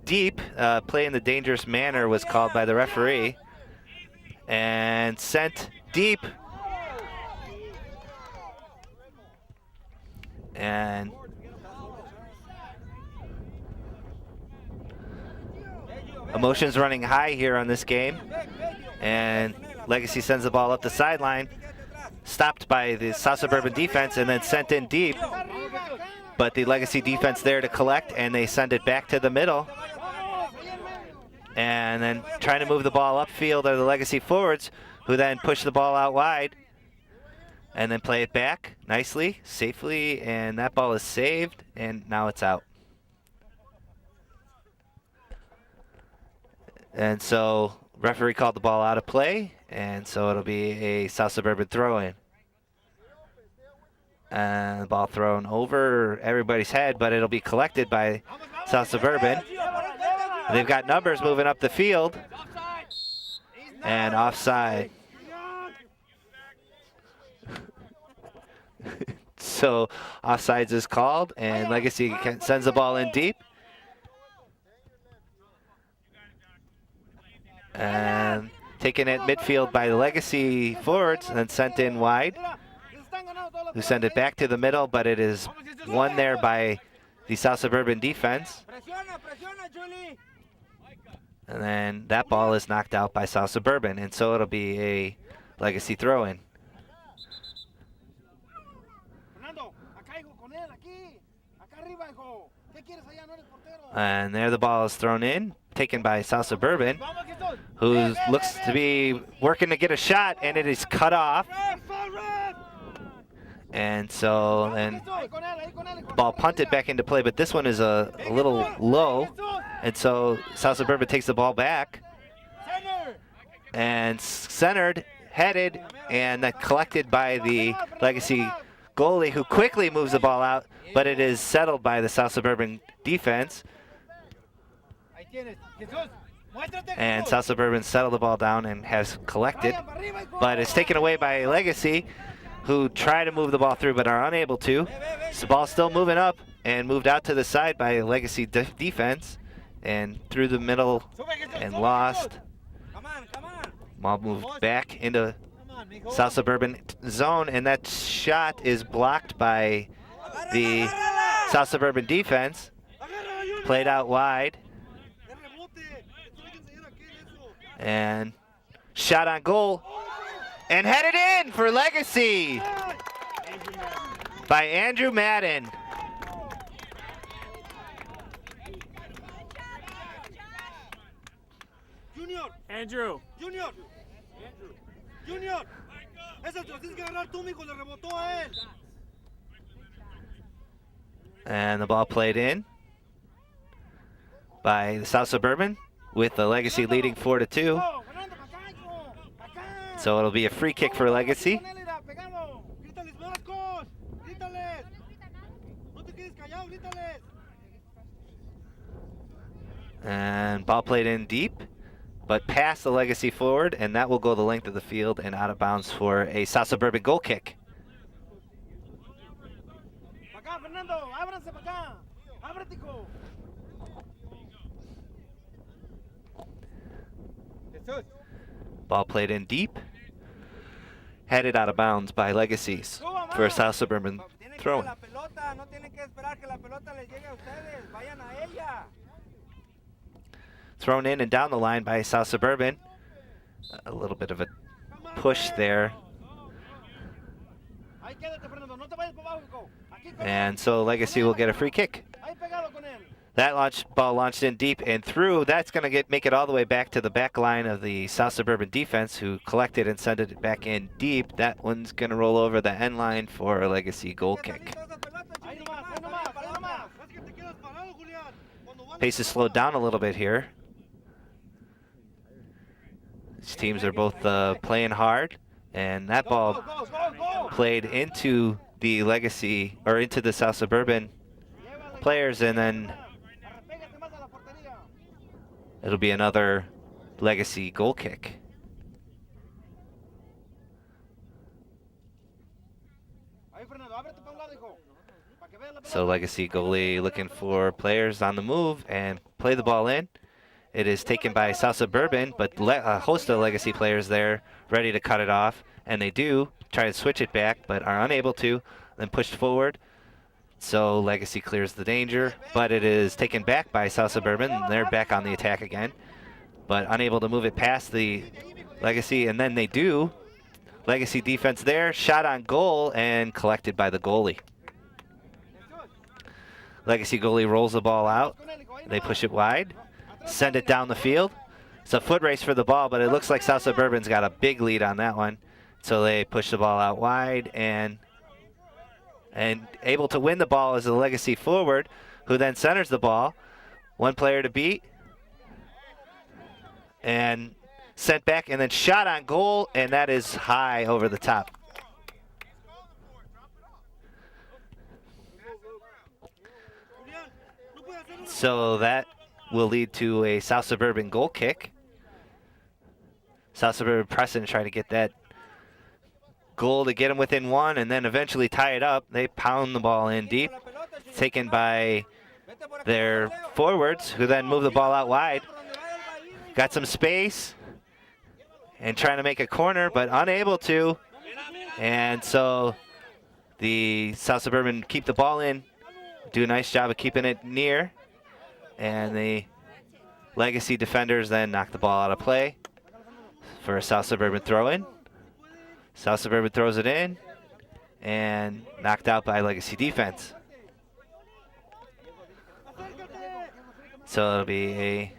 deep. Play in the dangerous manner was called by the referee. And sent deep. And emotions running high here on this game. And Legacy sends the ball up the sideline. Stopped by the South Suburban defense and then sent in deep. But the Legacy defense there to collect, and they send it back to the middle. And then trying to move the ball upfield are the Legacy forwards, who then push the ball out wide and then play it back nicely, safely, and that ball is saved, and now it's out. And so referee called the ball out of play, and so it'll be a South Suburban throw-in. And the ball thrown over everybody's head, but it'll be collected by South Suburban. They've got numbers moving up the field. And offside. So offsides is called, and Legacy sends the ball in deep. And taken at midfield by the Legacy forwards and then sent in wide. Who send it back to the middle, but it is won there by the South Suburban defense. And then that ball is knocked out by South Suburban, and so it'll be a Legacy throw-in. And there the ball is thrown in, taken by South Suburban, who looks to be working to get a shot, and it is cut off. And so then the ball punted back into play, but this one is a little low. And so South Suburban takes the ball back. And centered, headed, and then collected by the Legacy goalie, who quickly moves the ball out, but it is settled by the South Suburban defense. And South Suburban settled the ball down and has collected, but it's taken away by Legacy. who try to move the ball through but are unable to. So the ball's still moving up and moved out to the side by Legacy defense and through the middle and lost. Ball moved back into South Suburban zone, and that shot is blocked by the South Suburban defense. Played out wide. And shot on goal. And headed in for Legacy by Andrew Madden. Andrew. Junior. Ese lo tienes que agarrar tú, mijo, le rebotó a él. And the ball played in by the South Suburban with the Legacy leading 4-2. So it'll be a free kick for Legacy. And ball played in deep, but past the Legacy forward, and that will go the length of the field and out of bounds for a South Suburban goal kick. Ball played in deep, headed out of bounds by Legacies for a South Suburban throw-in. Thrown in and down the line by South Suburban. A little bit of a push there. And so Legacy will get a free kick. That ball launched in deep and through. That's going to make it all the way back to the back line of the South Suburban defense, who collected and sent it back in deep. That one's going to roll over the end line for a Legacy goal kick. Pace is slowed down a little bit here. These teams are both playing hard, and that ball played into the Legacy, or into the South Suburban players, and then it'll be another Legacy goal kick. So Legacy goalie looking for players on the move and play the ball in. It is taken by South Suburban, but a host of Legacy players there ready to cut it off, and they do try to switch it back, but are unable to, then pushed forward. So Legacy clears the danger, but it is taken back by South Suburban, and they're back on the attack again, but unable to move it past the Legacy, and then they do. Legacy defense there, shot on goal, and collected by the goalie. Legacy goalie rolls the ball out. They push it wide, send it down the field. It's a foot race for the ball, but it looks like South Suburban's got a big lead on that one. So they push the ball out wide, and able to win the ball is the Legacy forward, who then centers the ball. One player to beat, and sent back, and then shot on goal, and that is high over the top. So that will lead to a South Suburban goal kick. South Suburban press and try to get that goal to get them within one, and then eventually tie it up. They pound the ball in deep, taken by their forwards, who then move the ball out wide. Got some space and trying to make a corner, but unable to. And so the South Suburban keep the ball in, do a nice job of keeping it near, and the Legacy defenders then knock the ball out of play for a South Suburban throw-in. South Suburban throws it in, and knocked out by Legacy defense. So it'll be a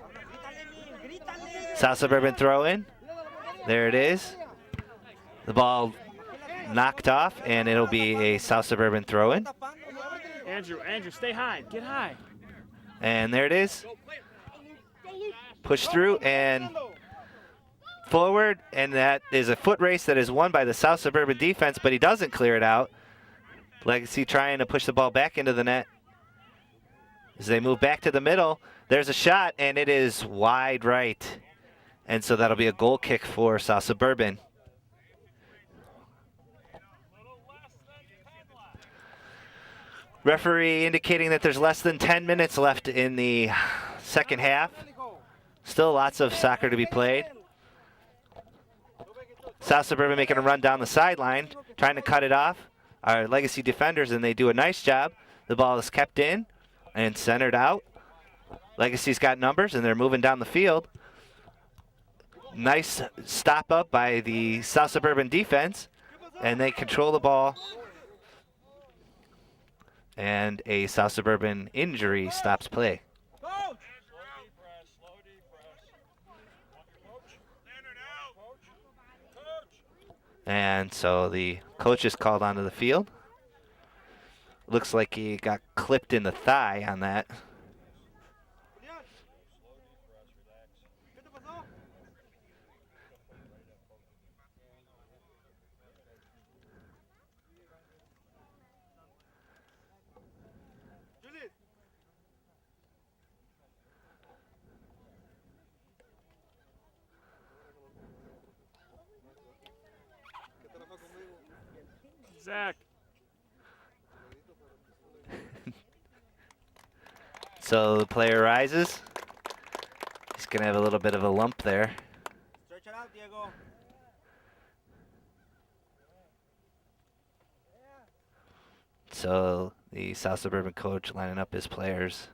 South Suburban throw-in. There it is. The ball knocked off, and it'll be a South Suburban throw-in. Andrew, stay high. Get high. And there it is. Push through and forward, and that is a foot race that is won by the South Suburban defense, but he doesn't clear it out. Legacy trying to push the ball back into the net. As they move back to the middle, there's a shot, and it is wide right. And so that'll be a goal kick for South Suburban. Referee indicating that there's less than 10 minutes left in the second half. Still lots of soccer to be played. South Suburban making a run down the sideline, trying to cut it off. Our Legacy defenders, and they do a nice job. The ball is kept in and centered out. Legacy's got numbers, and they're moving down the field. Nice stop up by the South Suburban defense, and they control the ball. And a South Suburban injury stops play. And so the coach is called onto the field. Looks like he got clipped in the thigh on that. Zach. So the player rises. He's going to have a little bit of a lump there. Stretch it out, Diego. So the South Suburban coach lining up his players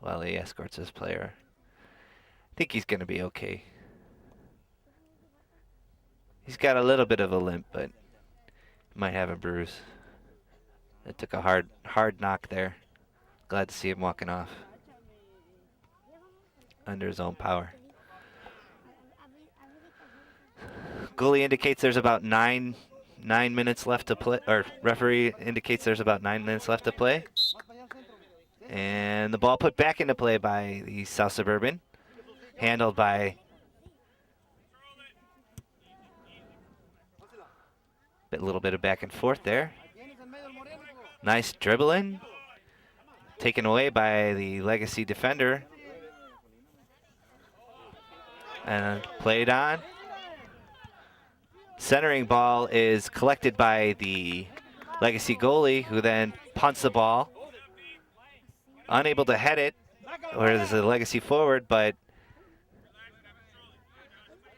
while he escorts his player. I think he's going to be okay. He's got a little bit of a limp, but might have a bruise. It took a hard knock there. Glad to see him walking off under his own power. Goalie indicates there's about nine minutes left to play, or referee indicates there's about 9 minutes left to play. And the ball put back into play by the South Suburban, handled by a little bit of back and forth there. Nice dribbling. Taken away by the Legacy defender. And played on. Centering ball is collected by the Legacy goalie, who then punts the ball. Unable to head it, or there's a Legacy forward, but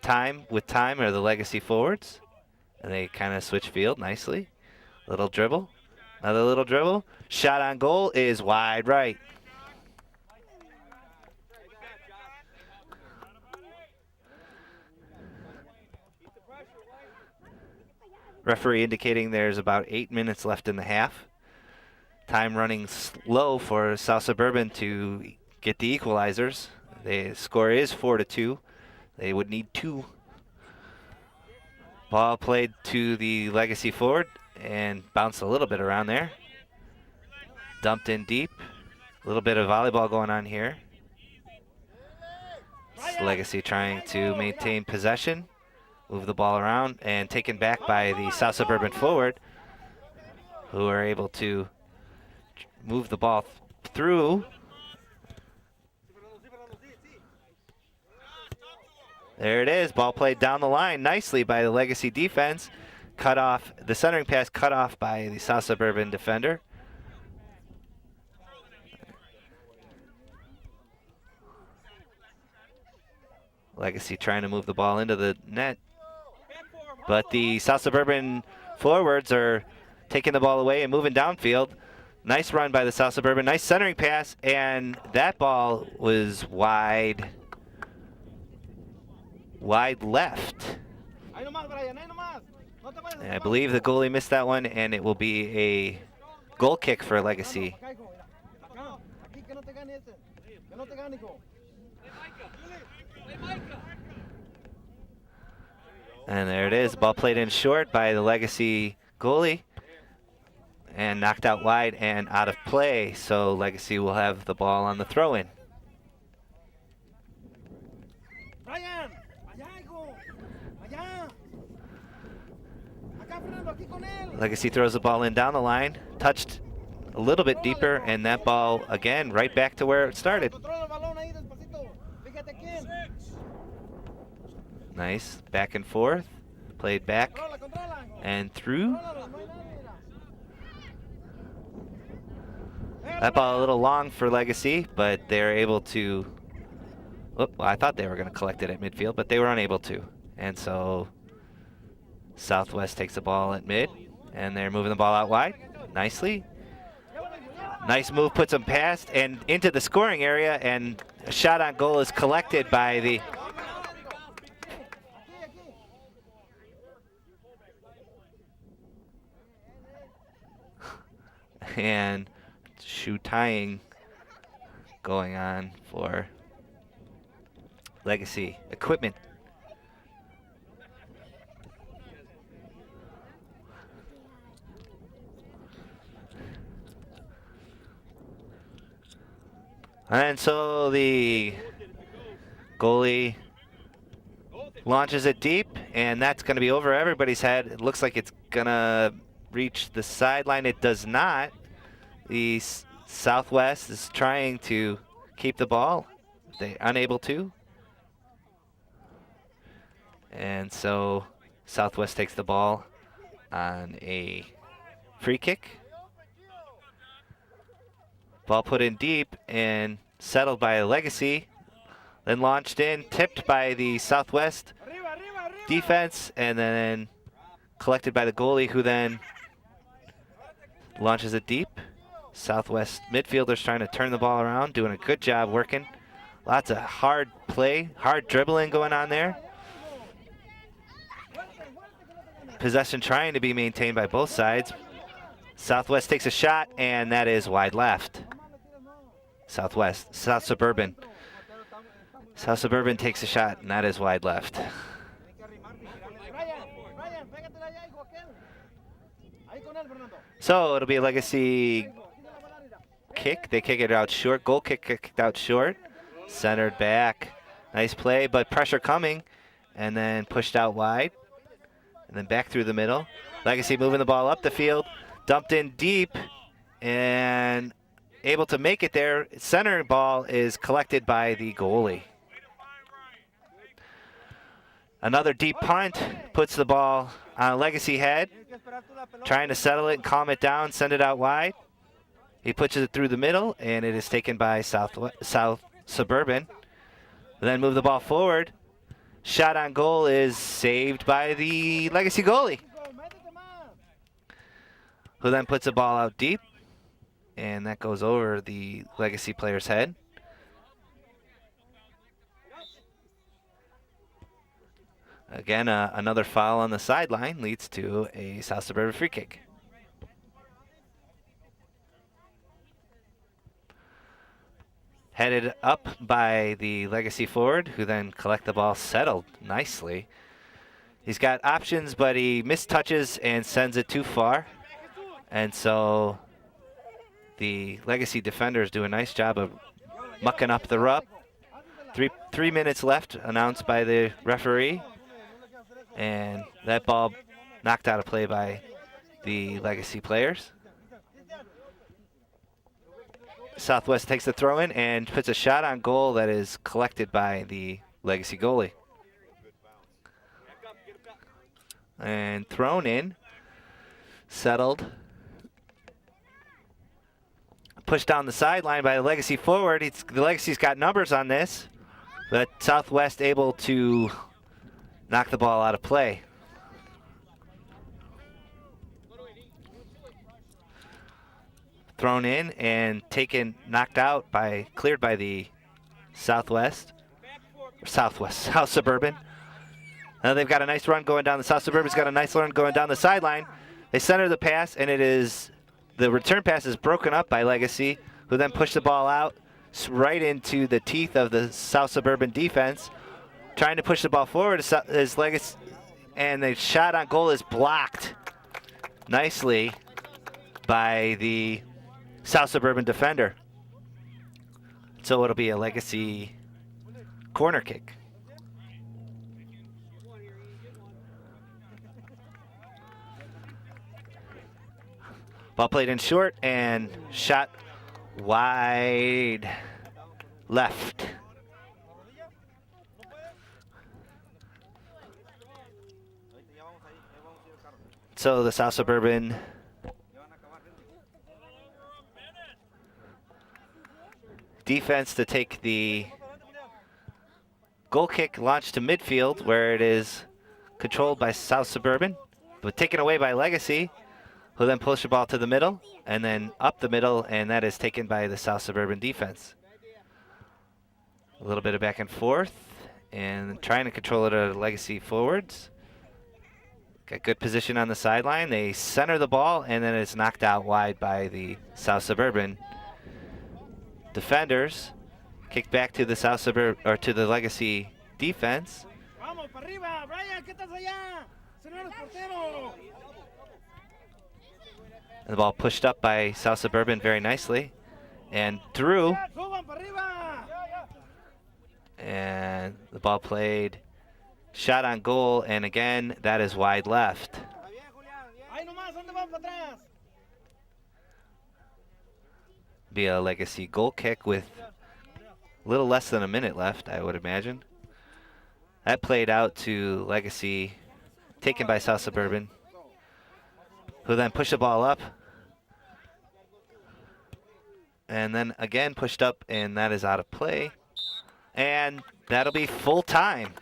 time are the Legacy forwards. And they kind of switch field nicely. Little dribble. Another little dribble. Shot on goal is wide right. Referee indicating there's about 8 minutes left in the half. Time running slow for South Suburban to get the equalizers. The score is 4-2. They would need 2. Ball played to the Legacy forward and bounced a little bit around there. Dumped in deep. A little bit of volleyball going on here. It's Legacy trying to maintain possession, move the ball around, and taken back by the South Suburban forward, who are able to move the ball through. There it is, ball played down the line nicely by the Legacy defense. Cut off, the centering pass cut off by the South Suburban defender. Legacy trying to move the ball into the net. But the South Suburban forwards are taking the ball away and moving downfield. Nice run by the South Suburban, nice centering pass, and that ball was wide left. And I believe the goalie missed that one, and it will be a goal kick for Legacy. And there it is, ball played in short by the Legacy goalie and knocked out wide and out of play. So Legacy will have the ball on the throw-in. Legacy throws the ball in down the line, touched a little bit deeper, and that ball again right back to where it started. Nice, back and forth, played back and through. That ball a little long for Legacy, but they're able to. Well, I thought they were going to collect it at midfield, but they were unable to. And so Southwest takes the ball at mid, and they're moving the ball out wide nicely. Nice move, puts them past and into the scoring area, and a shot on goal is collected by the and shoe tying going on for Legacy Equipment. And so the goalie launches it deep, and that's going to be over everybody's head. It looks like it's going to reach the sideline. It does not. The Southwest is trying to keep the ball. They're unable to. And so Southwest takes the ball on a free kick. Ball put in deep and settled by Legacy. Then launched in, tipped by the Southwest defense, and then collected by the goalie, who then launches it deep. Southwest midfielders trying to turn the ball around, doing a good job working. Lots of hard play, hard dribbling going on there. Possession trying to be maintained by both sides. Southwest takes a shot, and that is wide left. South Suburban. South Suburban takes a shot, and that is wide left. So it'll be a Legacy kick. They kick it out short. Goal kick kicked out short. Centered back. Nice play, but pressure coming, and then pushed out wide. And then back through the middle. Legacy moving the ball up the field. Dumped in deep, and able to make it there. Center ball is collected by the goalie. Another deep punt puts the ball on a Legacy head. Trying to settle it and calm it down, send it out wide. He pushes it through the middle, and it is taken by South Suburban. Then move the ball forward. Shot on goal is saved by the Legacy goalie, who then puts the ball out deep, and that goes over the Legacy player's head. Again, another foul on the sideline leads to a South Suburban free kick. Headed up by the Legacy forward, who then collect the ball settled nicely. He's got options, but he mistouches and sends it too far. And so the Legacy defenders do a nice job of mucking up the rup. Three minutes left, announced by the referee. And that ball knocked out of play by the Legacy players. Southwest takes the throw in and puts a shot on goal that is collected by the Legacy goalie. And thrown in, settled. Pushed down the sideline by the Legacy forward. The Legacy's got numbers on this, but Southwest able to knock the ball out of play. Thrown in and knocked out cleared by the South Suburban. Now they've got a nice run going down. The South Suburban's got a nice run going down the sideline. They center the pass, and the return pass is broken up by Legacy, who then push the ball out right into the teeth of the South Suburban defense. Trying to push the ball forward is Legacy, and the shot on goal is blocked nicely by the South Suburban defender. So it'll be a Legacy corner kick. Ball played in short and shot wide left. So the South Suburban defense to take the goal kick launched to midfield, where it is controlled by South Suburban, but taken away by Legacy, who then push the ball to the middle and then up the middle, and that is taken by the South Suburban defense. A little bit of back and forth, and trying to control it at Legacy forwards. Got good position on the sideline. They center the ball, and then it's knocked out wide by the South Suburban defenders. Kicked back to the South Suburban, or to the Legacy defense. Vamos, para arriba, Brian, ¿qué estás allá? Señor portero. And the ball pushed up by South Suburban very nicely, and through. Suban para arriba. And the ball played, shot on goal, and again, that is wide left. Ahí nomás, ¿dónde van para atrás? Be a Legacy goal kick with a little less than a minute left, I would imagine. That played out to Legacy, taken by South Suburban, who then pushed the ball up. And then again pushed up, and that is out of play. And that'll be full time.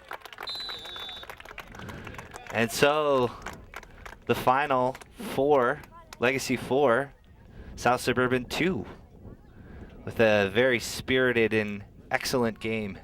And so the final 4, Legacy 4, South Suburban 2, with a very spirited and excellent game